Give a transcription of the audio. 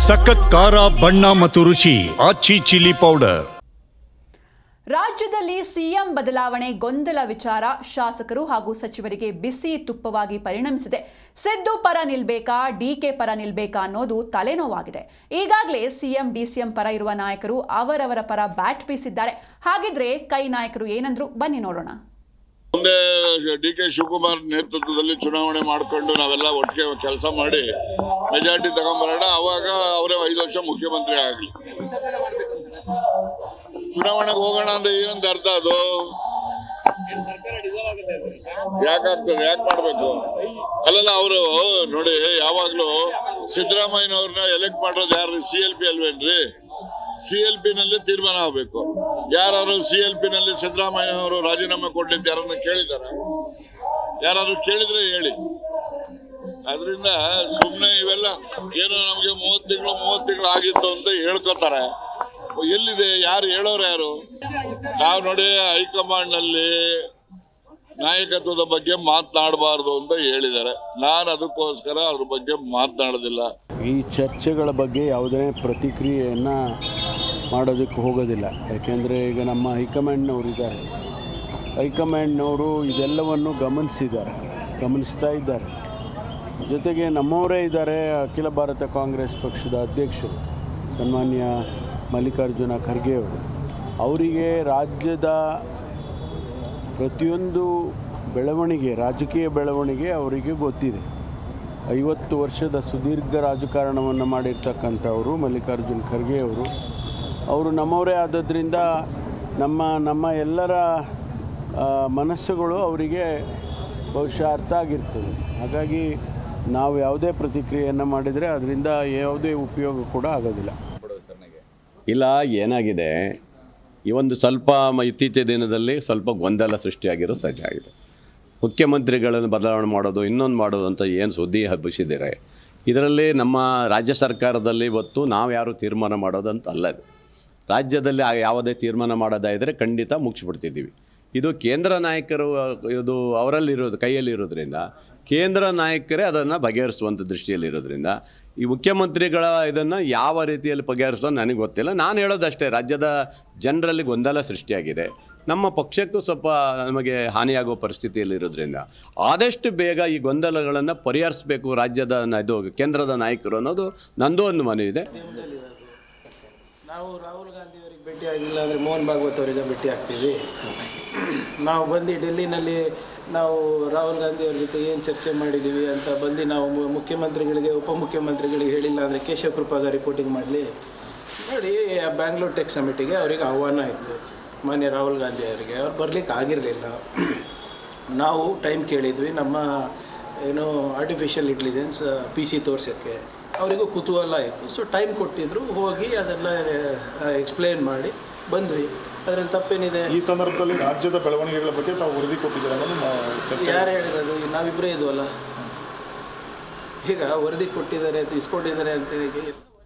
ಸಖತ್ ಖಾರ ಬಣ್ಣ ಮತ್ತು ರುಚಿ ಆಚಿ ಚಿಲ್ಲಿ ಪೌಡರ್. ರಾಜ್ಯದಲ್ಲಿ ಸಿಎಂ ಬದಲಾವಣೆ ಗೊಂದಲ ವಿಚಾರ ಶಾಸಕರು ಹಾಗೂ ಸಚಿವರಿಗೆ ಬಿಸಿ ತುಪ್ಪವಾಗಿ ಪರಿಣಮಿಸಿದೆ. ಸಿದ್ದು ಪರ ನಿಲ್ಬೇಕಾ, ಡಿಕೆ ಪರ ನಿಲ್ಬೇಕಾ ಅನ್ನೋದು ತಲೆನೋವಾಗಿದೆ. ಈಗಾಗಲೇ ಸಿಎಂ ಡಿಸಿಎಂ ಪರ ಇರುವ ನಾಯಕರು ಅವರವರ ಪರ ಬ್ಯಾಟ್ ಬೀಸಿದ್ದಾರೆ. ಹಾಗಿದ್ರೆ ಕೈ ನಾಯಕರು ಏನಂದ್ರು ಬನ್ನಿ ನೋಡೋಣ. ಮುಂದೆ ಡಿಕೆ ಶಿವಕುಮಾರ್ ನೇತೃತ್ವದಲ್ಲಿ ಚುನಾವಣೆ ಮಾಡಿಕೊಂಡು ನಾವೆಲ್ಲ ಒಟ್ಟಿಗೆ ಕೆಲಸ ಮಾಡಿ ಮೆಜಾರಿಟಿ ತಗೊಂಡ್ಬರೋಣ. ಅವಾಗ ಅವರೇ 5 ವರ್ಷ ಮುಖ್ಯಮಂತ್ರಿ ಆಗಲಿ. ಚುನಾವಣೆಗೆ ಹೋಗೋಣ ಅಂದ್ರೆ ಏನಂತ ಅರ್ಥ ಅದು? ಯಾಕಾಗ್ತದೆ? ಯಾಕೆ ಮಾಡ್ಬೇಕು? ಅಲ್ಲಲ್ಲ, ಅವರು ನೋಡಿ, ಯಾವಾಗ್ಲೂ ಸಿದ್ದರಾಮಯ್ಯನವ್ರನ್ನ ಎಲೆಕ್ಟ್ ಮಾಡೋದು ಯಾರು? CLP ಅಲ್ವೇನ್ರಿ? CLP ನಲ್ಲಿ ತೀರ್ಮಾನ ಆಗಬೇಕು. ಯಾರು CLP ನಲ್ಲಿ ಸಿದ್ದರಾಮಯ್ಯನವರು ರಾಜೀನಾಮೆ ಕೊಡ್ಲಿ ಅಂತ ಯಾರನ್ನ ಕೇಳಿದಾರ? ಯಾರಾದ್ರೂ ಕೇಳಿದ್ರೆ ಹೇಳಿ. ಅದರಿಂದ ಸುಮ್ಮನೆ ಇವೆಲ್ಲ ಏನೋ ನಮ್ಗೆ 30 ತಿಂಗಳು ಆಗಿತ್ತು ಅಂತ ಹೇಳ್ಕೊತಾರೆ. ಎಲ್ಲಿದೆ? ಯಾರು ಹೇಳೋರು? ಯಾರು? ನಾವು ನೋಡಿ, ಹೈಕಮಾಂಡ್ ನಲ್ಲಿ ನಾಯಕತ್ವದ ಬಗ್ಗೆ ಮಾತನಾಡಬಾರ್ದು ಅಂತ ಹೇಳಿದ್ದಾರೆ. ನಾನು ಅದಕ್ಕೋಸ್ಕರ ಅದ್ರ ಬಗ್ಗೆ ಮಾತನಾಡೋದಿಲ್ಲ. ಈ ಚರ್ಚೆಗಳ ಬಗ್ಗೆ ಯಾವುದೇ ಪ್ರತಿಕ್ರಿಯೆಯನ್ನು ಮಾಡೋದಕ್ಕೆ ಹೋಗೋದಿಲ್ಲ. ಯಾಕೆಂದರೆ ಈಗ ನಮ್ಮ ಹೈಕಮಾಂಡ್ನವರು ಇದ್ದಾರೆ. ಹೈಕಮಾಂಡ್ನವರು ಇದೆಲ್ಲವನ್ನು ಗಮನಿಸ್ತಾ ಇದ್ದಾರೆ. ಜೊತೆಗೆ ನಮ್ಮವರೇ ಇದ್ದಾರೆ. ಅಖಿಲ ಭಾರತ ಕಾಂಗ್ರೆಸ್ ಪಕ್ಷದ ಅಧ್ಯಕ್ಷರು ಸನ್ಮಾನ್ಯ ಮಲ್ಲಿಕಾರ್ಜುನ ಖರ್ಗೆ ಅವರು. ಅವರಿಗೆ ರಾಜ್ಯದ ಪ್ರತಿಯೊಂದು ಬೆಳವಣಿಗೆ, ರಾಜಕೀಯ ಬೆಳವಣಿಗೆ ಅವರಿಗೆ ಗೊತ್ತಿದೆ. 50 ವರ್ಷದ ಸುದೀರ್ಘ ರಾಜಕಾರಣವನ್ನು ಮಾಡಿರ್ತಕ್ಕಂಥವರು ಮಲ್ಲಿಕಾರ್ಜುನ ಖರ್ಗೆ ಅವರು ನಮ್ಮವರೇ ಆದದ್ರಿಂದ ನಮ್ಮ ಎಲ್ಲರ ಮನಸ್ಸುಗಳು ಅವರಿಗೆ ಬಹುಶಃ ಅರ್ಥ ಆಗಿರ್ತದೆ. ಹಾಗಾಗಿ ನಾವು ಯಾವುದೇ ಪ್ರತಿಕ್ರಿಯೆಯನ್ನು ಮಾಡಿದರೆ ಅದರಿಂದ ಯಾವುದೇ ಉಪಯೋಗ ಕೂಡ ಆಗೋದಿಲ್ಲ. ಇಲ್ಲ, ಏನಾಗಿದೆ, ಈ ಒಂದು ಸ್ವಲ್ಪ ಇತ್ತೀಚಿನ ದಿನದಲ್ಲಿ ಸ್ವಲ್ಪ ಗೊಂದಲ ಸೃಷ್ಟಿಯಾಗಿರೋ ಸರಿಯಾಗಿದೆ. ಮುಖ್ಯಮಂತ್ರಿಗಳನ್ನು ಬದಲಾವಣೆ ಮಾಡೋದು, ಇನ್ನೊಂದು ಮಾಡೋದು ಅಂತ ಏನು ಸುದ್ದಿ ಹಬ್ಬಿಸಿದ್ದಾರೆ. ಇದರಲ್ಲಿ ನಮ್ಮ ರಾಜ್ಯ ಸರ್ಕಾರದಲ್ಲಿ ಇವತ್ತು ನಾವು ಯಾರು ತೀರ್ಮಾನ ಮಾಡೋದಂತ ಅಲ್ಲ. ಇದು ರಾಜ್ಯದಲ್ಲಿ ಯಾವುದೇ ತೀರ್ಮಾನ ಮಾಡೋದಾದರೆ ಖಂಡಿತ ಮುಗಿಸ್ಬಿಡ್ತಿದ್ದೀವಿ. ಇದು ಕೇಂದ್ರ ನಾಯಕರು, ಇದು ಅವರಲ್ಲಿರೋದು, ಕೈಯಲ್ಲಿರೋದ್ರಿಂದ ಕೇಂದ್ರ ನಾಯಕರೇ ಅದನ್ನು ಬಗೆಹರಿಸುವಂಥ ದೃಷ್ಟಿಯಲ್ಲಿರೋದ್ರಿಂದ ಈ ಮುಖ್ಯಮಂತ್ರಿಗಳ ಇದನ್ನು ಯಾವ ರೀತಿಯಲ್ಲಿ ಬಗೆಹರಿಸೋದು ನನಗೆ ಗೊತ್ತಿಲ್ಲ. ನಾನು ಹೇಳೋದಷ್ಟೇ, ರಾಜ್ಯದ ಜನರಲ್ಲಿ ಗೊಂದಲ ಸೃಷ್ಟಿಯಾಗಿದೆ. ನಮ್ಮ ಪಕ್ಷಕ್ಕೂ ಸ್ವಲ್ಪ ನಮಗೆ ಹಾನಿಯಾಗುವ ಪರಿಸ್ಥಿತಿಯಲ್ಲಿರೋದ್ರಿಂದ ಆದಷ್ಟು ಬೇಗ ಈ ಗೊಂದಲಗಳನ್ನು ಪರಿಹರಿಸಬೇಕು ರಾಜ್ಯದ ಇದು ಕೇಂದ್ರದ ನಾಯಕರು ಅನ್ನೋದು ನಂದು ಒಂದು ಮನವಿ ಇದೆ. ನಾವು ರಾಹುಲ್ ಗಾಂಧಿ ಅವರಿಗೆ ಭೇಟಿ ಆಗಿಲ್ಲ ಅಂದರೆ ಮೋಹನ್ ಭಾಗವತ್ ಅವರಿಗೆ ಭೇಟಿ ಆಗ್ತೀವಿ. ನಾವು ಬಂದು ಡೆಲ್ಲಿನಲ್ಲಿ ನಾವು ರಾಹುಲ್ ಗಾಂಧಿ ಅವ್ರ ಜೊತೆ ಏನು ಚರ್ಚೆ ಮಾಡಿದ್ದೀವಿ ಅಂತ ಬಂದು ನಾವು ಮುಖ್ಯಮಂತ್ರಿಗಳಿಗೆ, ಉಪಮುಖ್ಯಮಂತ್ರಿಗಳಿಗೆ ಹೇಳಿಲ್ಲ ಅಂದರೆ ಕೇಶವ ಕೃಪಾಗ ರಿಪೋರ್ಟಿಂಗ್ ಮಾಡಲಿ. ನೋಡಿ, ಬ್ಯಾಂಗ್ಳೂರ್ ಟೆಕ್ ಸಮಿಟಿಗೆ ಅವರಿಗೆ ಆಹ್ವಾನ ಇತ್ತು ಮಾನ್ಯ ರಾಹುಲ್ ಗಾಂಧಿ ಅವರಿಗೆ. ಅವ್ರು ಬರಲಿಕ್ಕೆ ಆಗಿರಲಿಲ್ಲ. ನಾವು ಟೈಮ್ ಕೇಳಿದ್ವಿ, ನಮ್ಮ ಏನು ಆರ್ಟಿಫಿಷಿಯಲ್ ಇಂಟೆಲಿಜೆನ್ಸ್ PC ತೋರ್ಸೋಕ್ಕೆ. ಅವರಿಗೂ ಕುತೂಹಲ ಇತ್ತು. ಸೊ ಟೈಮ್ ಕೊಟ್ಟಿದ್ದರು, ಹೋಗಿ ಅದೆಲ್ಲ ಎಕ್ಸ್ಪ್ಲೇನ್ ಮಾಡಿ ಬಂದ್ವಿ. ಅದರಲ್ಲಿ ತಪ್ಪೇನಿದೆ? ಈ ಸಂದರ್ಭದಲ್ಲಿ ರಾಜ್ಯದ ಬೆಳವಣಿಗೆಗಳ ಬಗ್ಗೆ ತಾವು ವರದಿ ಕೊಟ್ಟಿದ್ದಾರೆ. ಯಾರು ಹೇಳಿರೋದು? ನಾವಿಬ್ಬರೇ ಇದ್ವಲ್ಲ. ಈಗ ವರದಿ ಕೊಟ್ಟಿದ್ದಾರೆ, ಇಸ್ಕೊಂಡಿದ್ದಾರೆ ಅಂತ ಹೇಳಿ